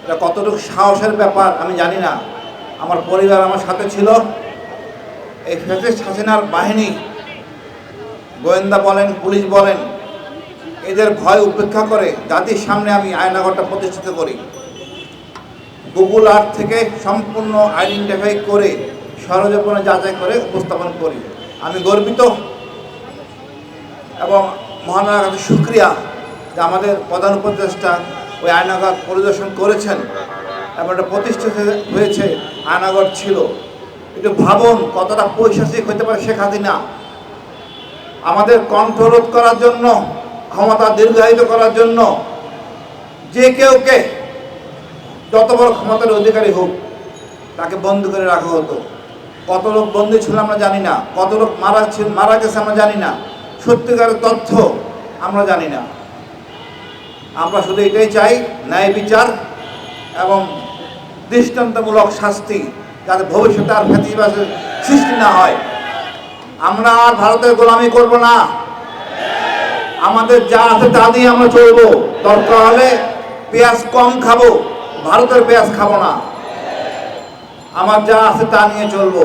এটা কতটুকু সাহসের ব্যাপার আমি জানি না। আমার পরিবার আমার সাথে ছিল। এই ফ্যাসিস্ট হাসিনার বাহিনী, গোয়েন্দা বলেন, পুলিশ বলেন, এদের ভয় উপেক্ষা করে জাতির সামনে আমি আয়নাঘরটা প্রতিষ্ঠিত করি। গুগল আর্থ থেকে সম্পূর্ণ আইডেন্টিফাই করে সরজীবনে যাচাই করে উপস্থাপন করি। আমি গর্বিত এবং মহানার কাছে শুকরিয়া যে আমাদের প্রধান উপদেষ্টা ওই আয়নাঘর পরিদর্শন করেছেন এবং এটা প্রতিষ্ঠিত হয়েছে। আয়নাঘর ছিল, একটু ভাবুন কতটা পৈশাচিক হতে পারে শেখ হাসিনা। আমাদের কণ্ঠরোধ করার জন্য, ক্ষমতা দীর্ঘায়িত করার জন্য যে কেউকে যত বড় ক্ষমতার অধিকারী হোক তাকে বন্দি করে রাখা হতো। কত লোক বন্দী ছিল আমরা জানি না, কত লোক মারা গেছে আমরা জানি না, সত্যিকারের তথ্য আমরা জানি না। আমরা শুধু এটাই চাই, ন্যায় বিচার এবং দৃষ্টান্তমূলক শাস্তি, যাতে ভবিষ্যতে আর ফ্যাসিবাদের সৃষ্টি না হয়। আমরা আর ভারতের গোলামি করব না। আমাদের যা আছে তা দিয়ে আমরা চলবো। দরকার হলে পেঁয়াজ কম খাবো, ভারতের পেঁয়াজ খাবো না। আমার যা আছে তা নিয়ে চলবো।